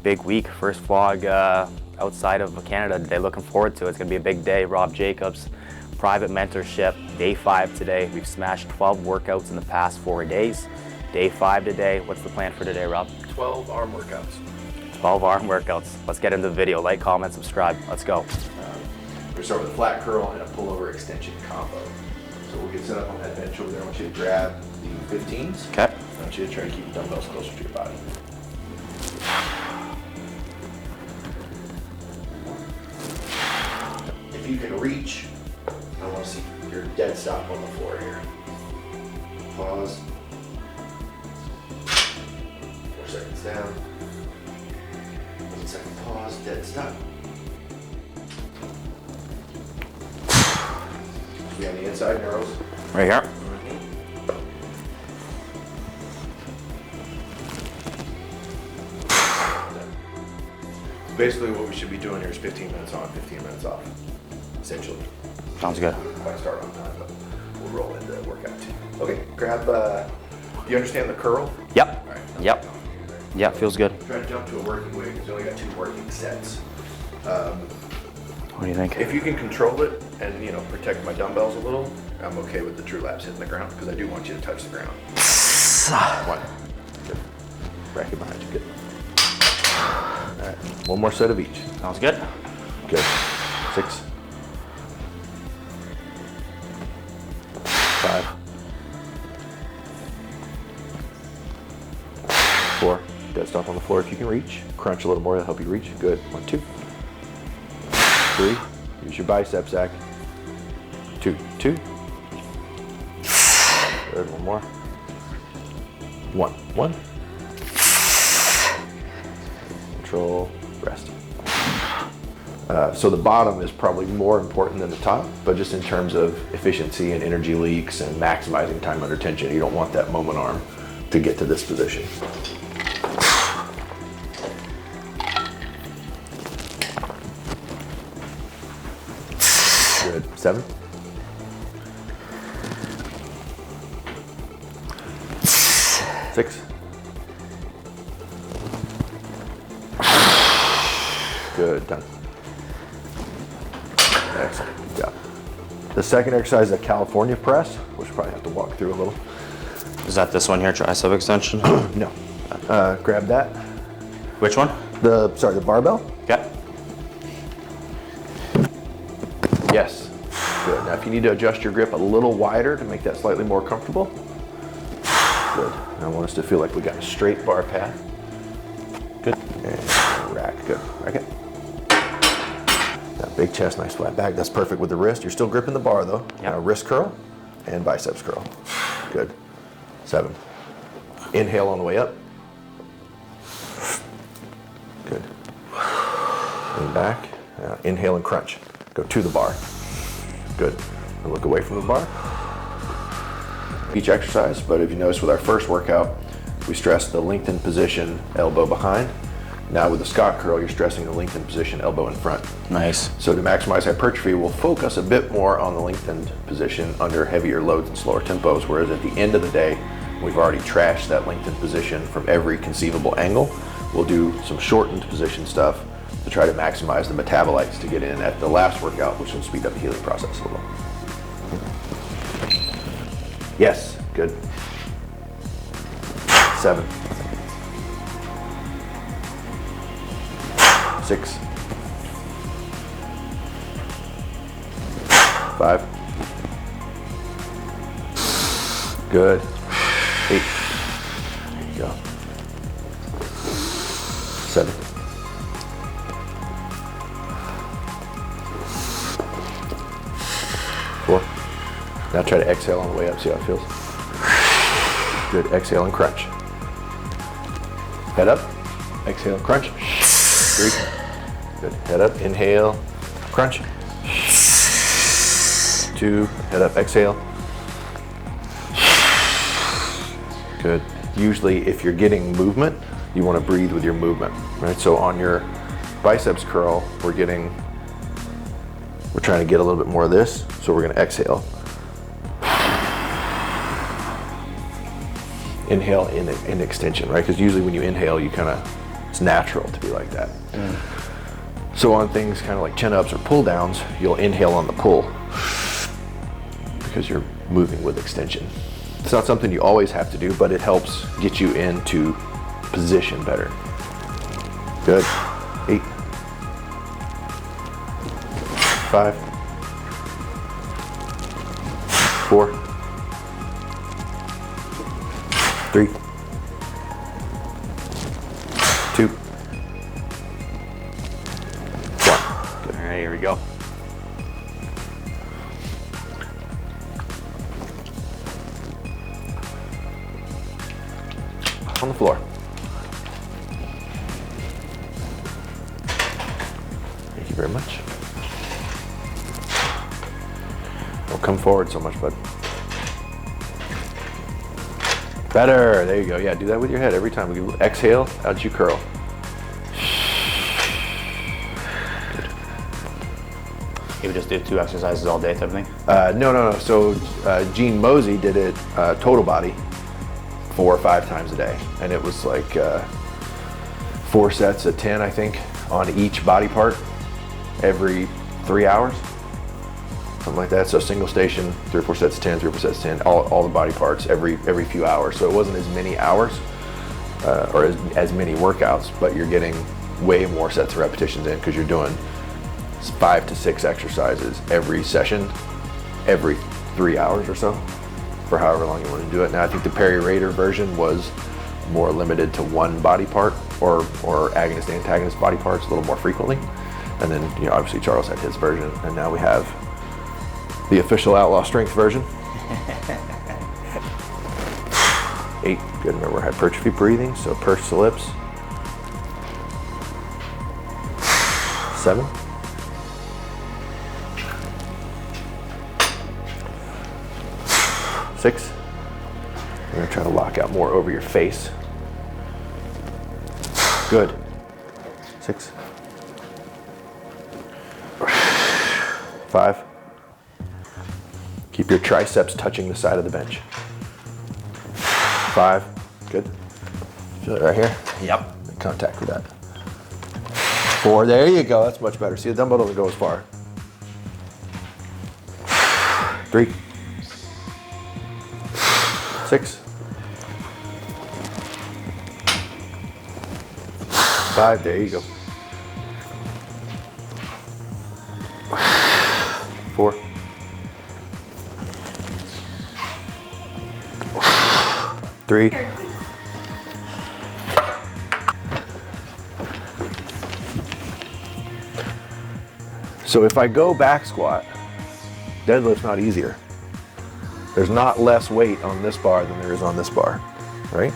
Big week, first vlog outside of Canada today. Looking forward to it. It's gonna be a big day. Rob Jacobs, private mentorship, day 5 today. We've smashed 12 workouts in the past 4 days. Day 5 today. What's the plan for today, Rob? 12 arm workouts. 12 arm workouts. Let's get into the video. Like, comment, subscribe. Let's go. We start with a flat curl and a pullover extension combo. So we'll get set up on that bench over there. I want you to grab the 15s. Okay. I want you to try to keep the dumbbells closer to your body. If you can reach, I want to see your dead stop on the floor here. Pause. 4 seconds down. 1 second pause, dead stop. Be on the inside, narrows. Right here. Basically what we should be doing here is 15 minutes on, 15 minutes off, essentially. Sounds good. We might start on time, but we'll roll into the workout too. Okay, grab, do you understand the curl? Yep. All right. Yep. Yeah, feels good. Try to jump to a working weight because we only got 2 working sets. What do you think? If you can control it and, protect my dumbbells a little, I'm okay with the true laps hitting the ground because I do want you to touch the ground. 1. Good. Bracket behind you. Good. All right. 1 more set of each. Sounds good. Good. 6. 5. 4. Dead stop on the floor if you can reach. Crunch a little more to help you reach. Good. 1, 2. 3. Use your biceps, Zach. 2. Good. 1 more. 1. Control. Rest. So the bottom is probably more important than the top, but just in terms of efficiency and energy leaks and maximizing time under tension, you don't want that moment arm to get to this position. Good. 7. 6. Good. Done. Excellent. Good job. The second exercise is a California press, which we'll probably have to walk through a little. Is that this one here, tricep extension? No. Grab that. Which one? The barbell? Okay. Yes. Good. Now if you need to adjust your grip a little wider to make that slightly more comfortable. Good. I want us to feel like we got a straight bar path. Good. And rack. Good. Rack it. That big chest, nice flat back. That's perfect with the wrist. You're still gripping the bar though. Yep. Now wrist curl and biceps curl. Good. 7. Inhale on the way up. Good. Lean back. Now inhale and crunch. Go to the bar. Good. And look away from the bar. Each exercise, but if you notice with our first workout, we stress the lengthened position, elbow behind. Now with the Scott curl, you're stressing the lengthened position, elbow in front. Nice. So to maximize hypertrophy, we'll focus a bit more on the lengthened position under heavier loads and slower tempos, whereas at the end of the day, we've already trashed that lengthened position from every conceivable angle. We'll do some shortened position stuff to try to maximize the metabolites to get in at the last workout, which will speed up the healing process a little. Yes, good. 7. 6. 5. Good. 8. There you go. 7. 4. Now try to exhale on the way up, see how it feels. Good, exhale and crunch. Head up, exhale, crunch. 3. Good, head up, inhale, crunch. 2, head up, exhale. Good. Usually if you're getting movement, you want to breathe with your movement, right? So on your biceps curl, we're trying to get a little bit more of this, so we're going to exhale. Inhale in extension, right? Because usually when you inhale, you kind of It's natural to be like that. So on things kind of like chin-ups or pull-downs, you'll inhale on the pull because you're moving with extension. It's not something you always have to do, but it helps get you into position better. Good. 8, 5, 4, 3, 2, 1. Good. All right, here we go. On the floor. Thank you very much. Don't come forward so much, bud. Better. There you go. Yeah, do that with your head every time. You exhale, out you curl. You would just do 2 exercises all day type of thing? No. So Gene Mosey did it total body 4 or 5 times a day. And it was like 4 sets of 10, I think, on each body part every 3 hours. Something like that. So single station, 3 or 4 sets of 10, 3 or 4 sets of 10, all the body parts every few hours. So it wasn't as many hours or as many workouts, but you're getting way more sets of repetitions in because you're doing 5 to 6 exercises every session, every 3 hours or so, for however long you want to do it. Now I think the Perry Rader version was more limited to 1 body part or agonist antagonist body parts a little more frequently. And then, you know, obviously Charles had his version, and now we have the official Outlaw Strength version. 8, good. Remember hypertrophy breathing, so purse the lips. 7. 6. We're gonna try to lock out more over your face. Good. 6. 5. Keep your triceps touching the side of the bench. 5. Good. Feel it right here? Yep. Make contact with that. 4. There you go. That's much better. See, the dumbbell doesn't go as far. 3. 6. 5. There you go. 4. 3. So if I go back squat, deadlift's not easier. There's not less weight on this bar than there is on this bar, right?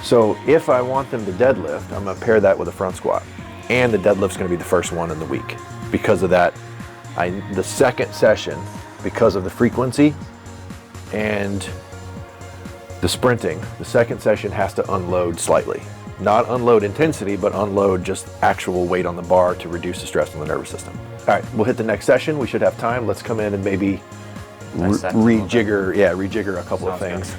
So if I want them to deadlift, I'm gonna pair that with a front squat. And the deadlift's gonna be the first one in the week. Because of that, the second session, because of the frequency and the sprinting, the second session has to unload slightly. Not unload intensity, but unload just actual weight on the bar to reduce the stress on the nervous system. All right, we'll hit the next session. We should have time. Let's come in and maybe rejigger a couple of things.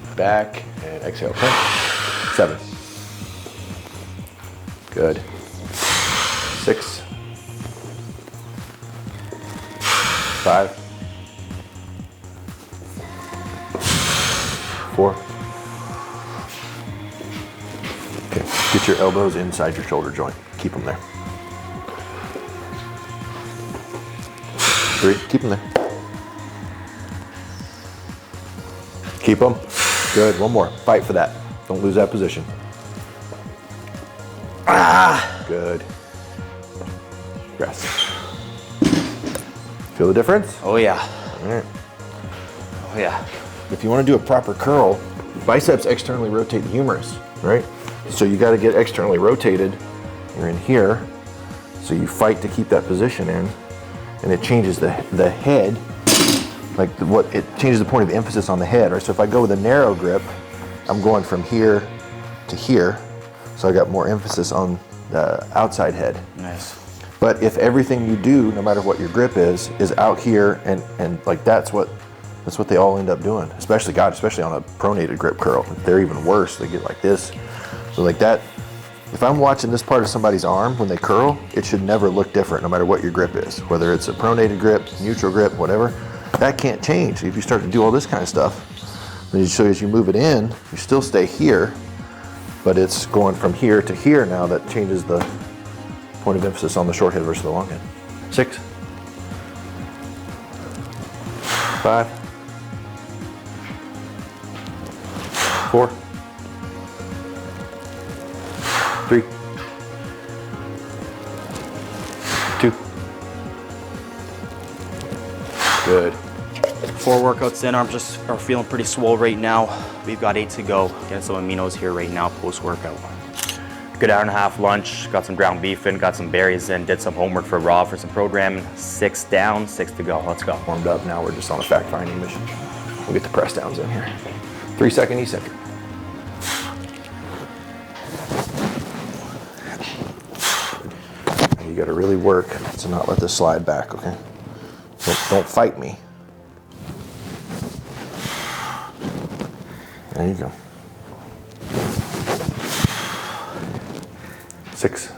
Good. Back and exhale. 7. Good. 6. 5. 4. Okay, get your elbows inside your shoulder joint. Keep them there. 3, keep them there. Keep them. Good, 1 more. Fight for that. Don't lose that position. Good. Rest. Feel the difference? Oh yeah. All right. Oh yeah. If you want to do a proper curl, biceps externally rotate the humerus, right? So you got to get externally rotated. You're in here, so you fight to keep that position in, and it changes the head, it changes the point of emphasis on the head, right? So if I go with a narrow grip, I'm going from here to here, so I got more emphasis on the outside head. Nice. But if everything you do, no matter what your grip is out here, and like that's what they all end up doing, especially on a pronated grip curl. They're even worse. They get like this. So like that, if I'm watching this part of somebody's arm when they curl, it should never look different no matter what your grip is. Whether it's a pronated grip, neutral grip, whatever, that can't change. If you start to do all this kind of stuff, so as you move it in, you still stay here, but it's going from here to here now. That changes the point of emphasis on the short head versus the long head. 6, 5, 4, 3, 2. Good. 4 workouts in, arms are feeling pretty swole right now. We've got 8 to go. Getting some aminos here right now post-workout. Good hour-and-a-half lunch, got some ground beef in, got some berries in, did some homework for Rob for some programming. 6 down, 6 to go. Let's go. Warmed up, now we're just on a fact-finding mission. We'll get the press downs in here. 3-second eccentric. You gotta really work to not let this slide back, okay? Don't fight me. There you go. 6.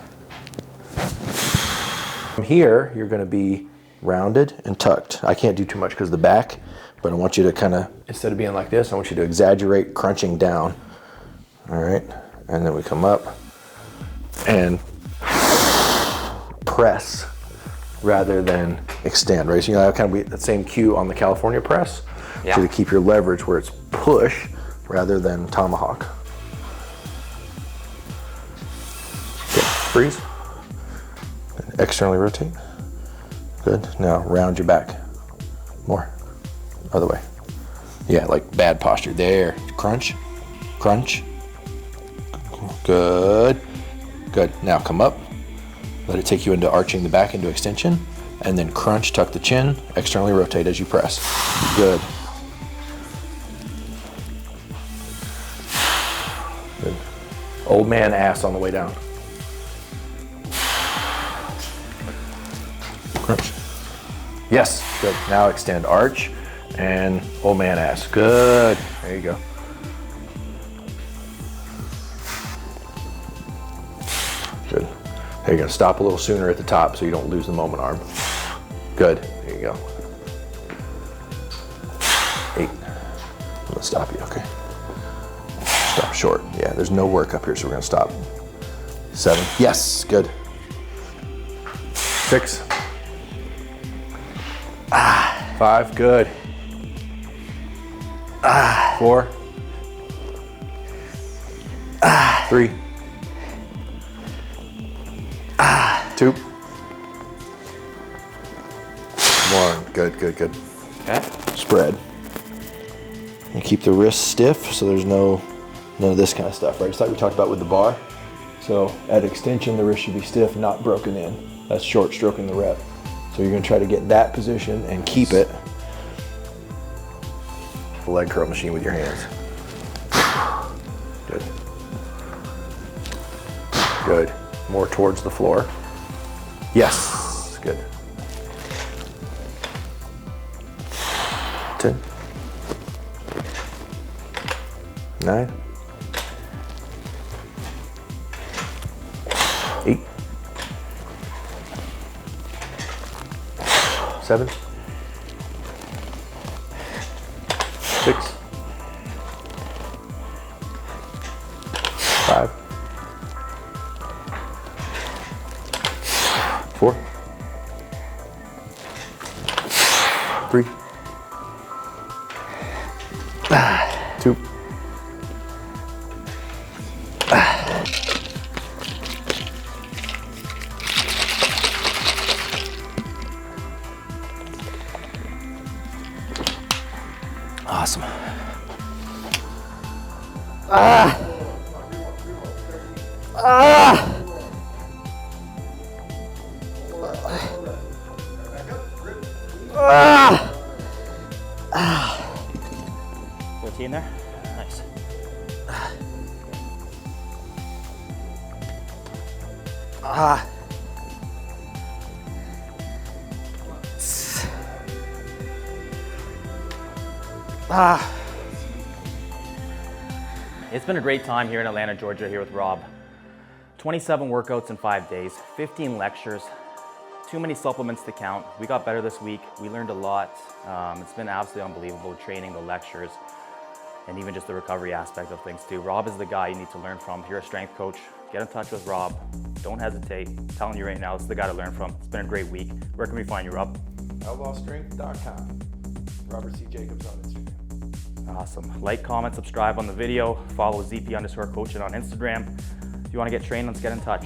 From here, you're gonna be rounded and tucked. I can't do too much because of the back, but I want you to kind of, instead of being like this, I want you to exaggerate crunching down. All right, and then we come up and press rather than extend, right? So you know, that kind of be the same cue on the California press. Yeah. So to keep your leverage where it's push rather than tomahawk. Okay, freeze. Externally rotate. Good. Now round your back. More. Other way. Yeah, like bad posture. There. Crunch. Crunch. Good. Good. Now come up. Let it take you into arching the back into extension. And then crunch, tuck the chin, externally rotate as you press. Good. Good. Old man ass on the way down. Crunch. Yes, good. Now extend arch and old man ass. Good. There you go. Good. There you go. Stop a little sooner at the top so you don't lose the moment arm. Good. There you go. 8. I'm gonna stop you, okay? Stop short. Yeah, there's no work up here, so we're gonna stop. 7. Yes, good. 6. 5, good. 4. 3. 2. 1. Good, good, good. Okay. Spread. And keep the wrists stiff so there's none of this kind of stuff, right? Just like we talked about with the bar. So at extension, the wrist should be stiff, not broken in. That's short stroking the rep. So you're gonna try to get that position and keep it. The leg curl machine with your hands. Good. Good. More towards the floor. Yes, good. 10. 9. 8. 7. 6. 5. 4. 3. 2. Awesome. In there? Nice. It's been a great time here in Atlanta, Georgia, here with Rob. 27 workouts in 5 days, 15 lectures, too many supplements to count. We got better this week. We learned a lot. It's been absolutely unbelievable training, the lectures, and even just the recovery aspect of things too. Rob is the guy you need to learn from. If you're a strength coach, get in touch with Rob. Don't hesitate. I'm telling you right now, it's the guy to learn from. It's been a great week. Where can we find you, Rob? outlawstrength.com. Robert C. Jacobs on Instagram. Awesome. Like, comment, subscribe on the video. Follow ZP_coaching on Instagram. If you want to get trained, let's get in touch.